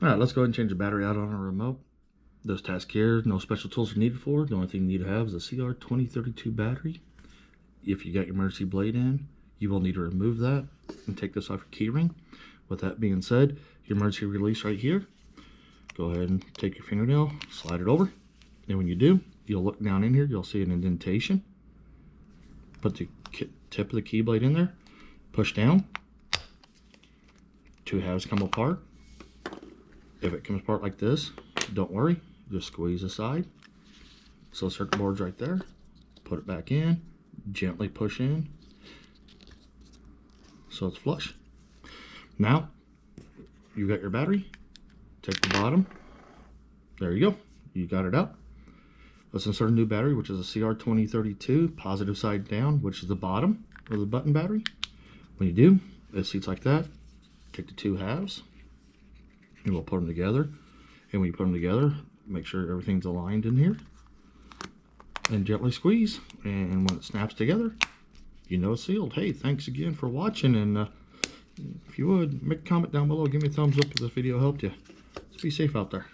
All right, let's go ahead and change the battery out on our remote. This task here, no special tools are needed for. The only thing you need to have is a CR2032 battery. If you got your emergency blade in, you will need to remove that and take this off your key ring. With that being said, your emergency release right here. Go ahead and take your fingernail, slide it over. And when you do, you'll look down in here, you'll see an indentation. Put the tip of the key blade in there, push down. Two halves come apart. If it comes apart like this, don't worry, just squeeze aside. So circuit board's right there. Put it back in, gently push in, so it's flush. Now, you got your battery. Take the bottom. There you go. You got it out. Let's insert a new battery, which is a CR2032, positive side down, which is the bottom of the button battery. When you do, it seats like that. Take the two halves, and we'll put them together. And when you put them together, make sure everything's aligned in here. And gently squeeze. And when it snaps together, you know it's sealed. Hey, thanks again for watching. And if you would, make a comment down below. Give me a thumbs up if this video helped you. Be safe out there.